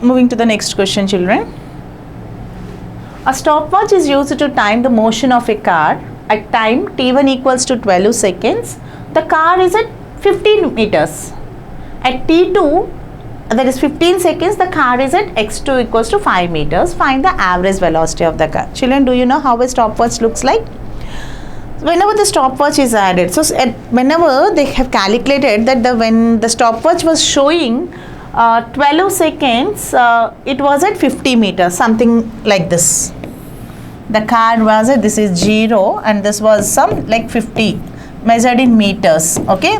moving to the next question, children. A stopwatch is used to time the motion of a car at time t1 equals to 12 seconds. The car is at 15 meters. At t2, that is 15 seconds, the car is at x2 equals to 5 meters. Find the average velocity of the car. Children, do you know how a stopwatch looks like? Whenever the stopwatch is added, so whenever they have calculated that when the stopwatch was showing 12 seconds, it was at 50 meters, something like this. The car was at, this is 0 and this was some like 50 measured in meters, okay.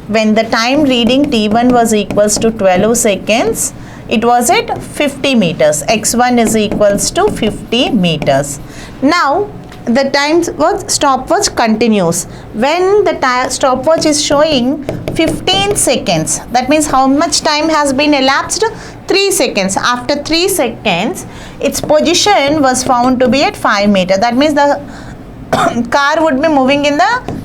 When the time reading t1 was equals to 12 seconds, it was at 50 meters. x1 is equals to 50 meters. Now, the time stopwatch continues. When the stopwatch is showing 15 seconds, that means how much time has been elapsed? 3 seconds. After 3 seconds, its position was found to be at 5 meters. That means the car would be moving in the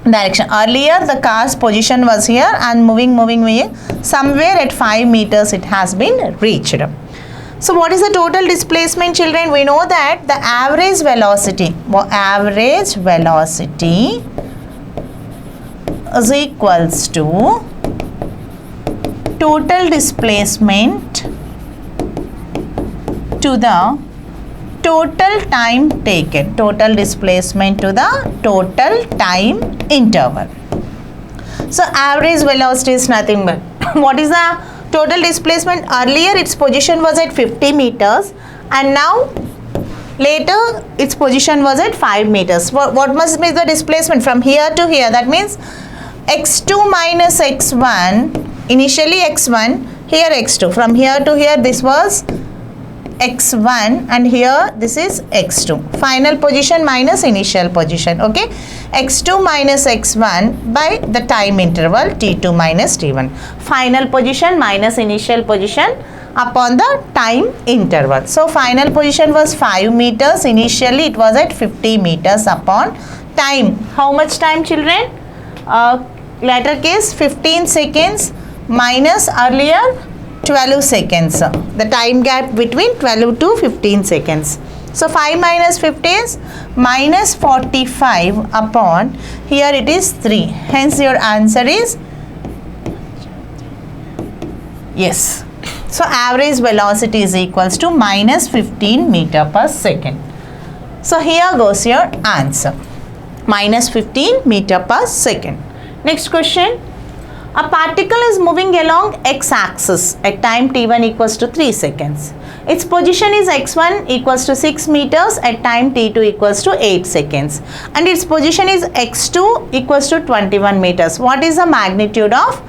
direction. Earlier the car's position was here and moving somewhere at 5 meters it has been reached. So what is the total displacement, children? We know that the average velocity is equals to total displacement to the total time taken, total displacement to the total time interval. So average velocity is nothing but what is the total displacement? Earlier its position was at 50 meters and now later its position was at 5 meters. What must be the displacement from here to here? That means x2 minus x1, initially x1, here x2. From here to here this was x1 and here this is x2. Final position minus initial position, okay. x2 minus x1 by the time interval t2 minus t1. Final position minus initial position upon the time interval. So final position was 5 meters. Initially it was at 50 meters upon time. How much time, children? Latter case 15 seconds minus earlier 12 seconds. The time gap between 12 to 15 seconds. So 5 minus 50 is minus 45 upon, here it is 3. Hence your answer is yes. So average velocity is equals to minus 15 meter per second. So here goes your answer, minus 15 meter per second. Next question. A particle is moving along x-axis at time t1 equals to 3 seconds. Its position is x1 equals to 6 meters at time t2 equals to 8 seconds. And its position is x2 equals to 21 meters. What is the magnitude of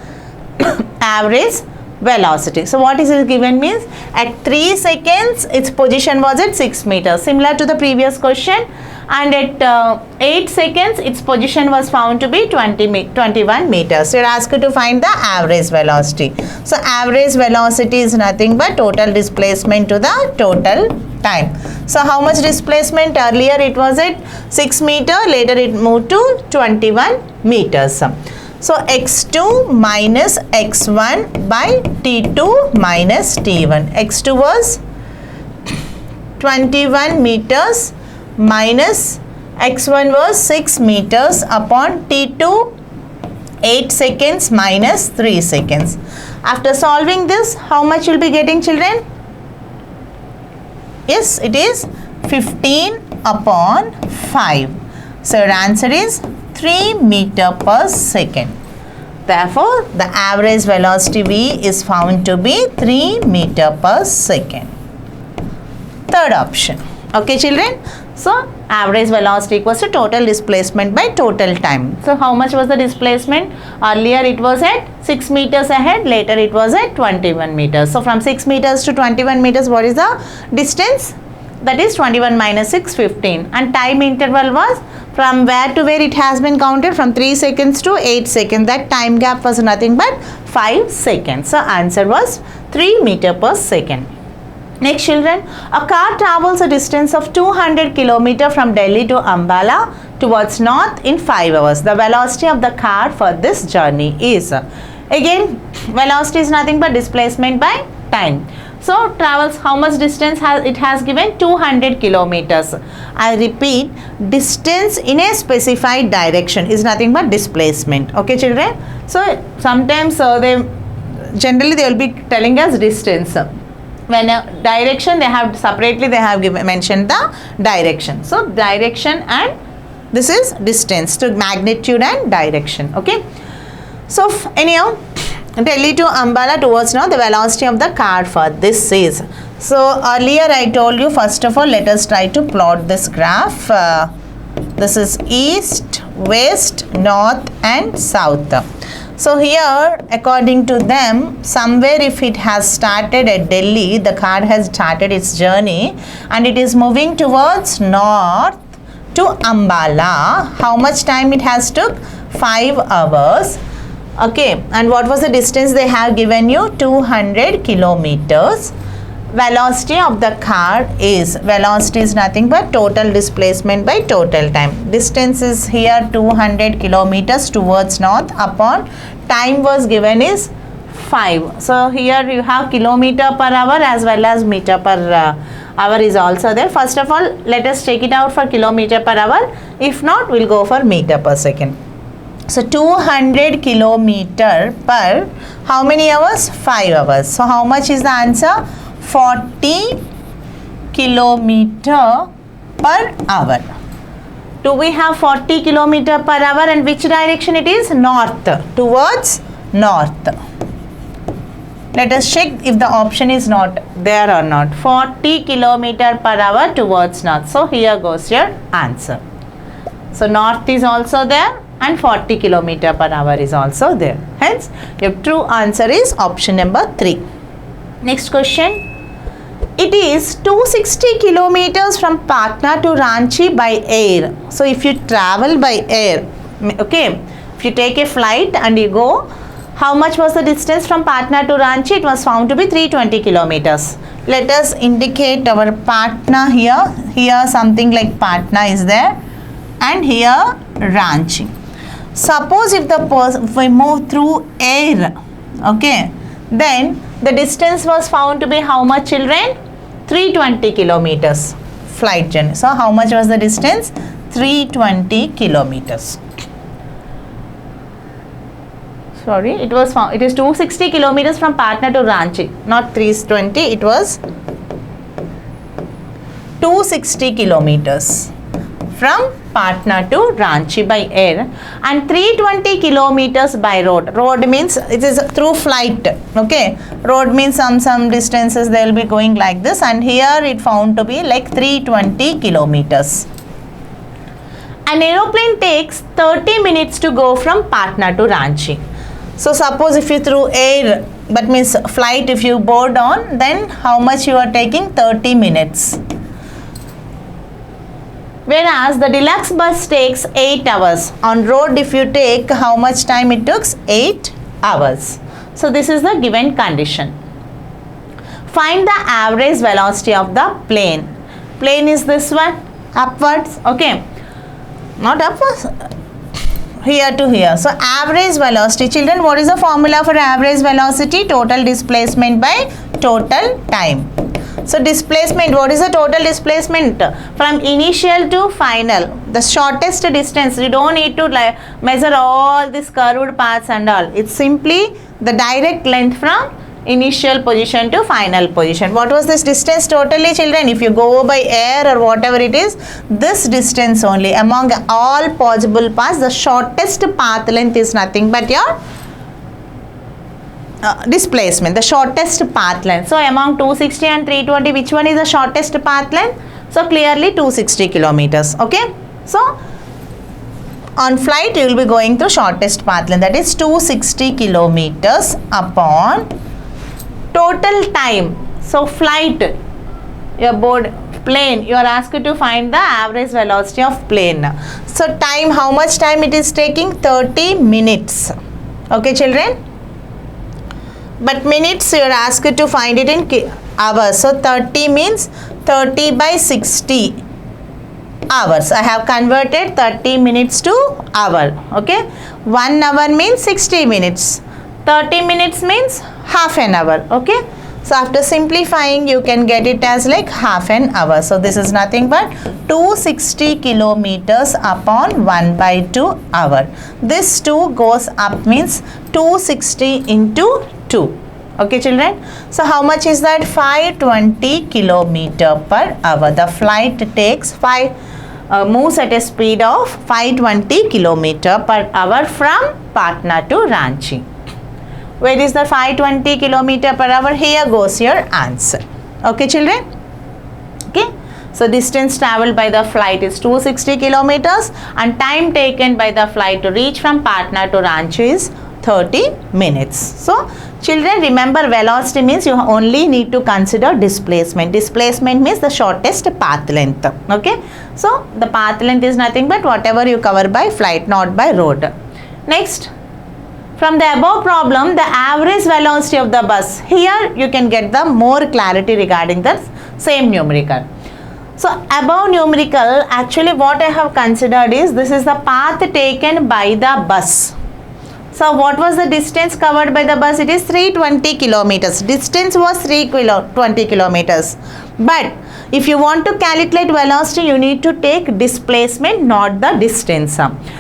average velocity? So what is it given means at 3 seconds its position was at 6 meters, similar to the previous question. And at 8 seconds its position was found to be 21 meters. So you are asked to find the average velocity. So average velocity is nothing but total displacement to the total time. So how much displacement? Earlier it was at 6 meter, later it moved to 21 meters. So x2 minus x1 by t2 minus t1. x2 was 21 meters minus x1 was 6 meters upon t2 8 seconds minus 3 seconds. After solving this, how much you'll be getting, children? Yes, it is 15 upon 5. So your answer is 3 meter per second. Therefore, the average velocity V is found to be 3 meter per second. Third option. Okay, children. So average velocity equals to total displacement by total time. So how much was the displacement? Earlier it was at 6 meters ahead, later it was at 21 meters. So from 6 meters to 21 meters, what is the distance? That is 21 minus 6, 15. And time interval was from where to where it has been counted, from 3 seconds to 8 seconds. That time gap was nothing but 5 seconds. So answer was 3 meter per second. Next, children, a car travels a distance of 200 km from Delhi to Ambala towards north in 5 hours. The velocity of the car for this journey is, again, velocity is nothing but displacement by time. So travels how much distance it has given? 200 kilometers. I repeat, distance in a specified direction is nothing but displacement. Okay children? So sometimes generally they will be telling us distance. When a direction they have separately mentioned the direction. So direction and this is distance to magnitude and direction. Okay. So anyhow, Delhi to Ambala towards now the velocity of the car for this is. So earlier I told you, first of all let us try to plot this graph. This is east, west, north and south. So here according to them, somewhere if it has started at Delhi, the car has started its journey and it is moving towards north to Ambala. How much time it has took? 5 hours. Okay, and what was the distance they have given you? 200 kilometers. Velocity of the car is, velocity is nothing but total displacement by total time. Distance is here 200 kilometers towards north upon time was given is 5. So here you have kilometer per hour as well as meter per hour is also there. First of all let us check it out for kilometer per hour. If not, we'll go for meter per second. So 200 kilometer per how many hours? 5 hours. So how much is the answer? 40 kilometer per hour. Do we have 40 kilometer per hour and which direction it is? North, towards north. Let us check if the option is not there or not. 40 kilometer per hour towards north. So here goes your answer. So north is also there and 40 kilometer per hour is also there. Hence your true answer is option number 3. Next question. It is 260 kilometers from Patna to Ranchi by air. So if you travel by air, okay, if you take a flight and you go, how much was the distance from Patna to Ranchi? It was found to be 320 kilometers. Let us indicate our Patna here. Here something like Patna is there and here Ranchi. Suppose if we move through air, okay, then the distance was found to be how much children? 320 kilometers flight journey. So how much was the distance? 320 kilometers. Sorry, it was found, it is 260 kilometers from Patna to Ranchi, not 320, it was 260 kilometers from Patna to Ranchi by air and 320 kilometers by road. Road means it is through flight. Okay, road means some distances they will be going like this and here it found to be like 320 kilometers. An aeroplane takes 30 minutes to go from Patna to Ranchi. So suppose if you through air, that means flight if you board on, then how much you are taking? 30 minutes. Whereas the deluxe bus takes 8 hours. On road if you take, how much time it took? 8 hours. So this is the given condition. Find the average velocity of the plane. Plane is this one, upwards, okay. Not upwards, here to here. So average velocity, children, what is the formula for average velocity? Total displacement by total time. So displacement, what is the total displacement? From initial to final, the shortest distance. You don't need to measure all these curved paths and all. It's simply the direct length from initial position to final position. What was this distance totally, children? If you go by air or whatever it is, this distance only. Among all possible paths, the shortest path length is nothing but your displacement, the shortest path length. So among 260 and 320, which one is the shortest path length? So clearly 260 kilometers. Okay. So on flight you will be going through shortest path length, that is 260 kilometers upon total time. So flight, your board plane, you are asked to find the average velocity of plane. So time, how much time it is taking? 30 minutes. Okay children. But minutes you are asked to find it in hours. So 30 means 30 by 60 hours. I have converted 30 minutes to hour. Okay. 1 hour means 60 minutes. 30 minutes means half an hour. Okay. So after simplifying, you can get it as like half an hour. So this is nothing but 260 kilometers upon 1/2 hour. This 2 goes up means 260 into 2. Okay children. So how much is that? 520 kilometer per hour. The flight takes moves at a speed of 520 kilometer per hour from Patna to Ranchi. Where is the 520 kilometer per hour? Here goes your answer. Okay children. Okay. So distance traveled by the flight is 260 kilometers and time taken by the flight to reach from Patna to Ranchi is 30 minutes. So children, remember, velocity means you only need to consider displacement. Displacement means the shortest path length. Okay. So the path length is nothing but whatever you cover by flight, not by road. Next. From the above problem, the average velocity of the bus. Here you can get the more clarity regarding the same numerical. So above numerical, actually what I have considered is this is the path taken by the bus. So what was the distance covered by the bus? It is 320 kilometers. Distance was 320 kilometers. But if you want to calculate velocity, you need to take displacement, not the distance.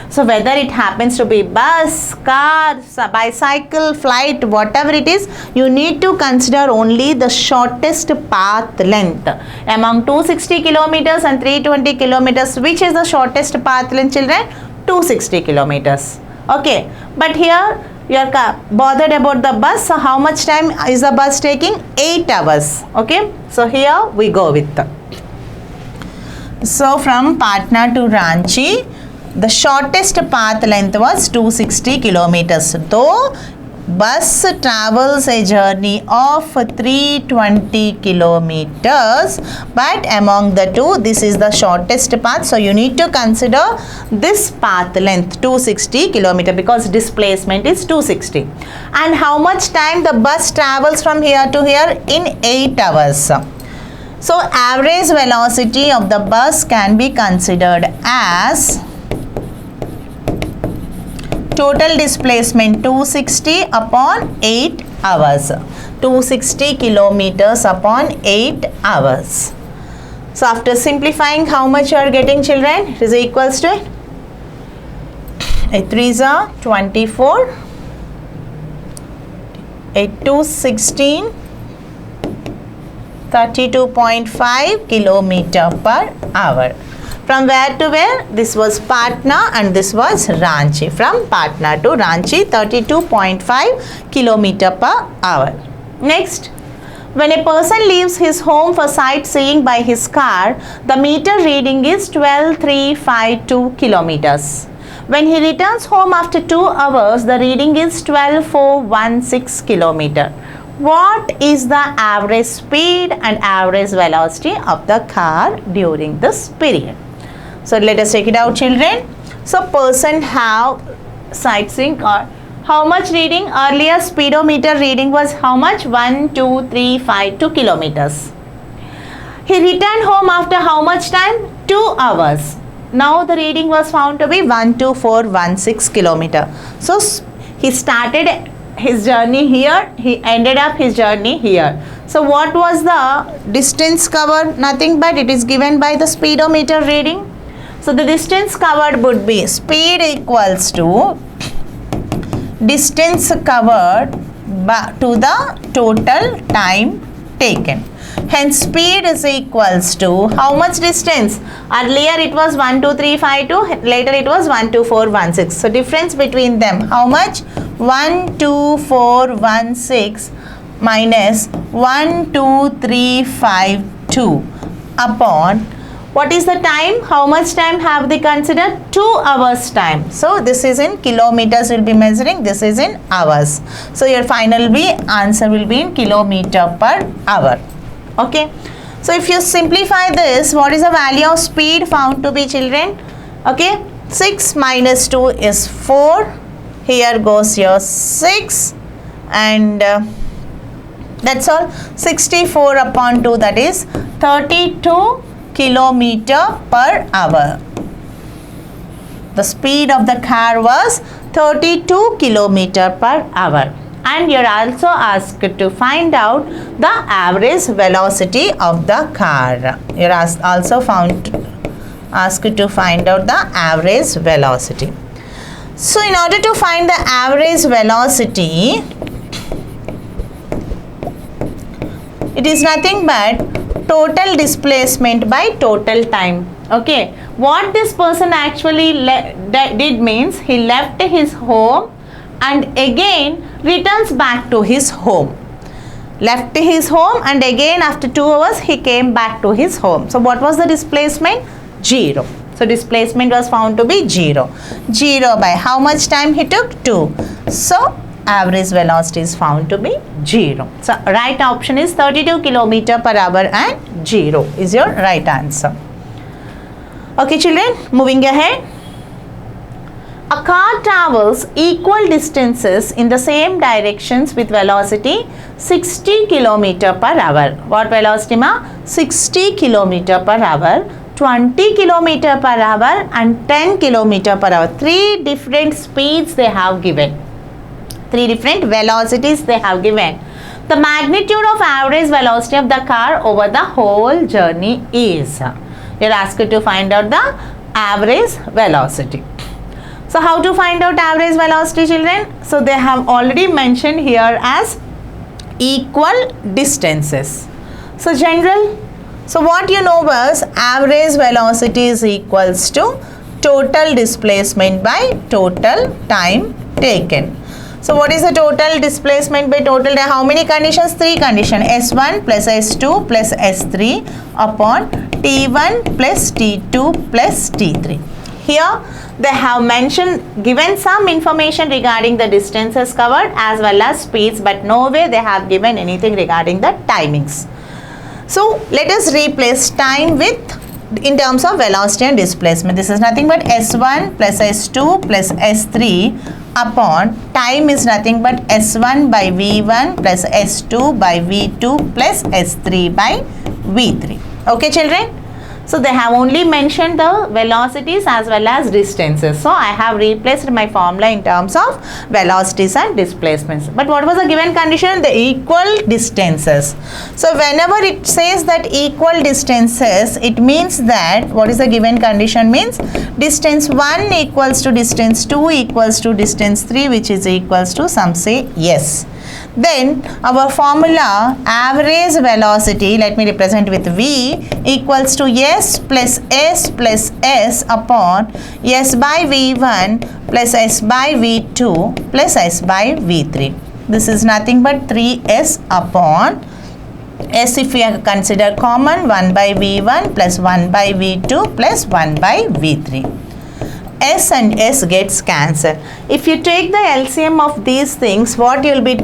So whether it happens to be bus, car, bicycle, flight, whatever it is, you need to consider only the shortest path length. Among 260 kilometers and 320 kilometers, which is the shortest path length, children? 260 kilometers. Okay, but here you are bothered about the bus. So how much time is the bus taking? 8 hours. Okay, so here we go with so from Patna to Ranchi, the shortest path length was 260 kilometers. Though bus travels a journey of 320 kilometers, but among the two, this is the shortest path. So you need to consider this path length 260 kilometer because displacement is 260. And how much time the bus travels from here to here? In 8 hours. So average velocity of the bus can be considered as total displacement 260 upon 8 hours. 260 kilometers upon 8 hours. So after simplifying, how much you are getting, children? It is equals to 8 3s are 24, 8 2 16, 32.5 kilometer per hour. From where to where? This was Patna and this was Ranchi. From Patna to Ranchi, 32.5 kilometer per hour. Next, when a person leaves his home for sightseeing by his car, the meter reading is 12,352 kilometers. When he returns home after 2 hours, the reading is 12,416 kilometer. What is the average speed and average velocity of the car during this period? So let us take it out, children. So person have sightseeing car. How much reading? Earlier speedometer reading was how much? 12352 kilometers. He returned home after how much time? 2 hours. Now the reading was found to be 12416 kilometer. So he started his journey here, he ended up his journey here. So what was the distance covered? Nothing but it is given by the speedometer reading. So the distance covered would be speed equals to distance covered to the total time taken. Hence speed is equals to how much distance? Earlier it was 12352, later it was 12416. So difference between them, how much? 12416 minus 12352 upon what is the time? How much time have they considered? 2 hours time. So this is in kilometers will be measuring, this is in hours. So your final answer will be in kilometer per hour. Okay. So if you simplify this, what is the value of speed found to be, children? Okay. 6 minus 2 is 4. Here goes your 6 and that's all. 64 upon 2, that is 32 kilometer per hour. The speed of the car was 32 kilometer per hour. and you're also asked to find out the average velocity of the car. You're also asked to find out the average velocity. So in order to find the average velocity, it is nothing but total displacement by total time. Okay, what this person actually did means he left his home and again returns back to his home. Left his home and again after 2 hours he came back to his home. So what was the displacement? 0. So displacement was found to be 0. 0 by how much time he took? 2. So average velocity is found to be 0. So right option is 32 km per hour and 0 is your right answer. Okay children, moving ahead. A car travels equal distances in the same directions with velocity 60 km per hour. What velocity ma? 60 km per hour, 20 km per hour and 10 km per hour. 3 different speeds they have given. 3 different velocities they have given. The magnitude of average velocity of the car over the whole journey is. You are asked to find out the average velocity. So how to find out average velocity children? So they have already mentioned here as equal distances. So general. So what you know was average velocity is equals to total displacement by total time taken. So what is the total displacement by total time? How many conditions? 3 conditions. S1 plus S2 plus S3 upon T1 plus T2 plus T3. Here they have given some information regarding the distances covered as well as speeds, but no way they have given anything regarding the timings. So let us replace time with in terms of velocity and displacement. This is nothing but S1 plus S2 plus S3 upon time is nothing but S1 by V1 plus S2 by V2 plus S3 by V3. Okay children? So they have only mentioned the velocities as well as distances. So I have replaced my formula in terms of velocities and displacements. But what was the given condition? The equal distances. So whenever it says that equal distances, it means that what is the given condition means? Distance 1 equals to distance 2 equals to distance 3, which is equals to, some say yes. Then our formula average velocity, let me represent with V, equals to S plus S upon S by V1 plus S by V2 plus S by V3. This is nothing but 3S upon S, if we consider common, 1 by V1 plus 1 by V2 plus 1 by V3. S and S gets cancelled. If you take the LCM of these things, what you will be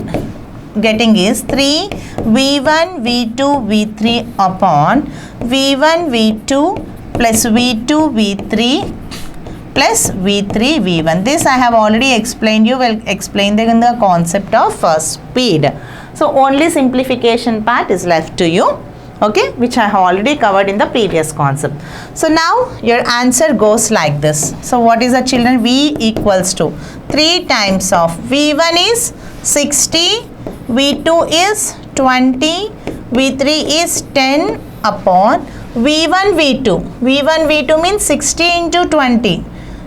getting is 3 V1 V2 V3 upon V1 V2 plus V2 V3 plus V3 V1. This I have already explained. You will explain in the concept of speed. So only simplification part is left to you. Okay, which I have already covered in the previous concept. So now your answer goes like this. So what is the children? V equals to 3 times of V1 is 60, V2 is 20, V3 is 10 upon V1 V2. V1 V2 means 60 into 20.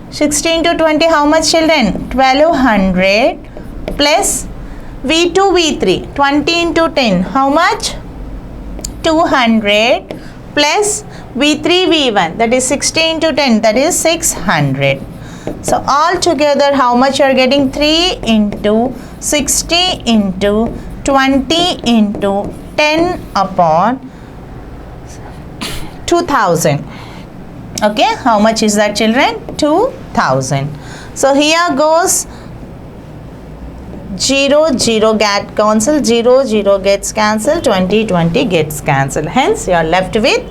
60 into 20, how much children? 1200 plus V2 V3. 20 into 10, how much? 200 plus V3 V1, that is 60 into 10, that is 600. So all together how much you are getting? 3 into 60 into 20 into 10 upon 2000. Okay, how much is that children? 2000. So here goes 0 0 get cancelled, 0 0 gets cancelled, 20 20 gets cancelled. Hence you are left with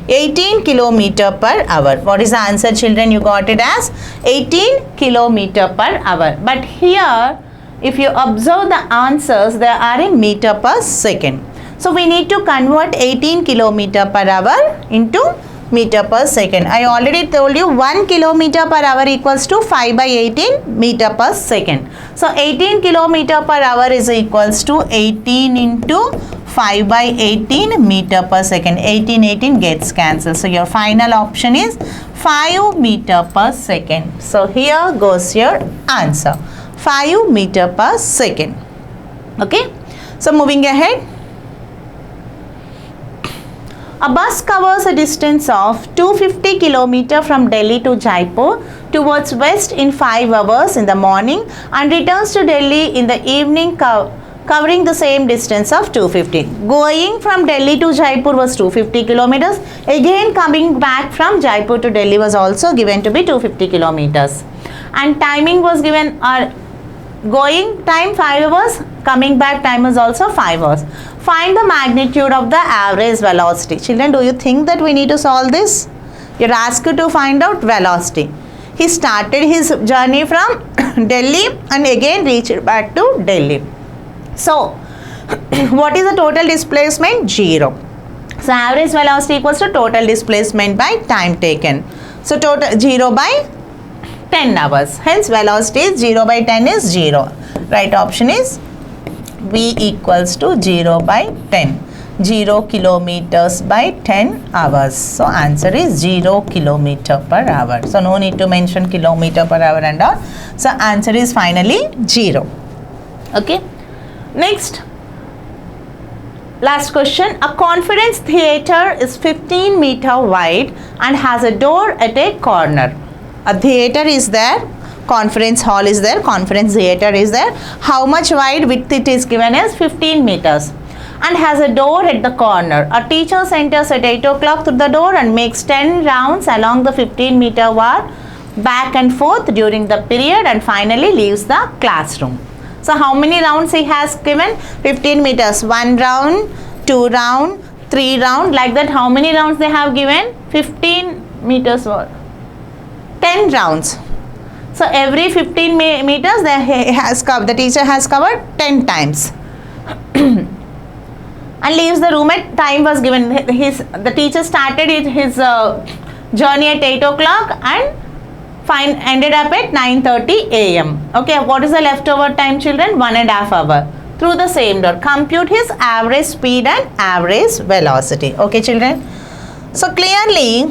18 km per hour. What is the answer children? You got it as 18 km per hour. But here if you observe the answers, they are in meter per second. So we need to convert 18 km per hour into meter per second. I already told you 1 kilometer per hour equals to 5 by 18 meter per second. So 18 kilometer per hour is equals to 18 into 5 by 18 meter per second. 18 gets cancelled. So your final option is 5 meter per second. So here goes your answer. 5 meter per second. Okay. So moving ahead. A bus covers a distance of 250 km from Delhi to Jaipur towards west in 5 hours in the morning and returns to Delhi in the evening covering the same distance of 250. Going from Delhi to Jaipur was 250 kilometers. Again coming back from Jaipur to Delhi was also given to be 250 kilometers. And timing was given, going time 5 hours, coming back time is also 5 hours. Find the magnitude of the average velocity. Children, do you think that we need to solve this? You're asked to find out velocity. He started his journey from Delhi and again reached back to Delhi. So, what is the total displacement? 0. So, average velocity equals to total displacement by time taken. So, total 0 by 10 hours. Hence, velocity is 0 by 10 is 0. Right option is V equals to 0 by 10. 0 kilometers by 10 hours. So, answer is 0 kilometer per hour. So, no need to mention kilometer per hour and all. So, answer is finally 0. Okay. Next, last question. A conference theatre is 15 meter wide and has a door at a corner. A theatre is there, conference hall is there, conference theatre is there. How much wide width it is given as 15 meters and has a door at the corner. A teacher enters at 8 o'clock through the door and makes 10 rounds along the 15-meter wall back and forth during the period and finally leaves the classroom. So, how many rounds he has given? 15 meters. 1 round, 2 round, 3 round, like that. How many rounds they have given? 15 meters. 10 rounds. So, every 15 meters the teacher has covered 10 times. And leaves the room at time was given. The teacher started his journey at 8 o'clock and ended up at 9:30 a.m. Okay, what is the leftover time, children? 1.5 hours. Through the same door. Compute his average speed and average velocity. Okay, children. So, clearly,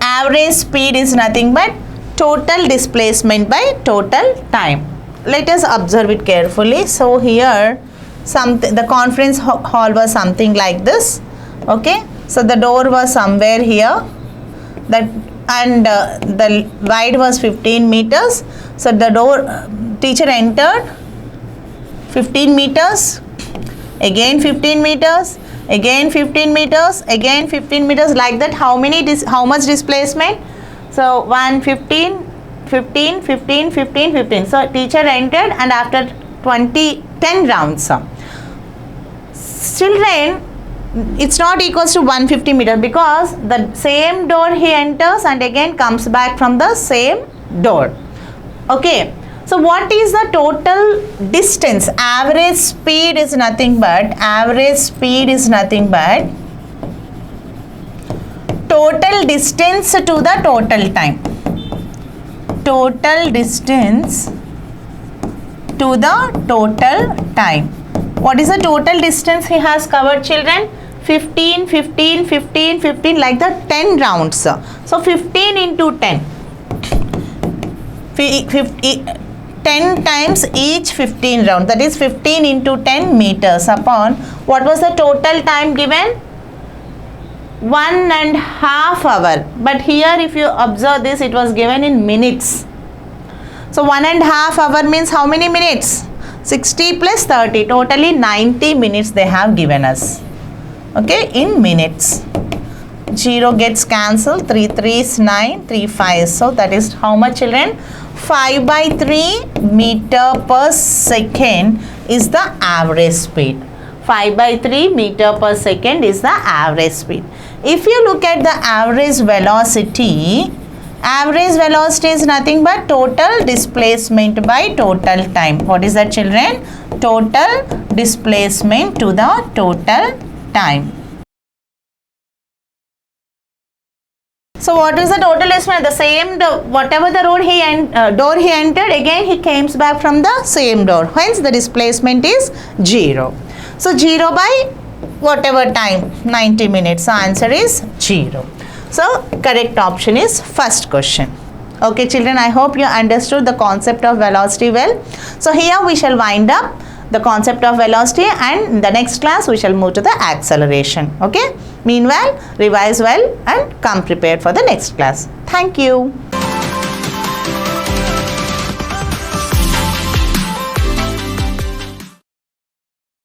average speed is nothing but total displacement by total time. Let us observe it carefully. So, here the conference hall was something like this. Okay. So, the door was somewhere here. And the wide was 15 meters. So, the door teacher entered 15 meters, again 15 meters, again 15 meters, again 15 meters, like that. How much displacement? So, 1, 15, 15, 15, 15, 15. So, teacher entered and after 10 rounds. Children, it's not equals to 150 meter because the same door he enters and again comes back from the same door. Okay. So, what is the total distance? Average speed is nothing but total distance to the total time. Total distance to the total time. What is the total distance he has covered, children? 15, 15, 15, 15, like that, 10 rounds. So, 15 into 10. 10 times each 15 round, that is 15 into 10 meters upon what was the total time given? 1.5 hour. But here if you observe this, it was given in minutes. So 1.5 hour means how many minutes? 60 plus 30, totally 90 minutes they have given us. Okay, in minutes. 0 gets cancelled, 3 3s 9, 3 5. So that is how much, children? 5 by 3 meter per second is the average speed. 5 by 3 meter per second is the average speed. If you look at the average velocity is nothing but total displacement by total time. What is that, children? Total displacement to the total time. So what is the total displacement? The same, whatever the road door he entered, again he came back from the same door. Hence the displacement is 0. So 0 by whatever time, 90 minutes. So answer is 0. So correct option is first question. Okay children, I hope you understood the concept of velocity well. So here we shall wind up the concept of velocity, and in the next class we shall move to the acceleration. Okay. Meanwhile, revise well and come prepared for the next class. Thank you.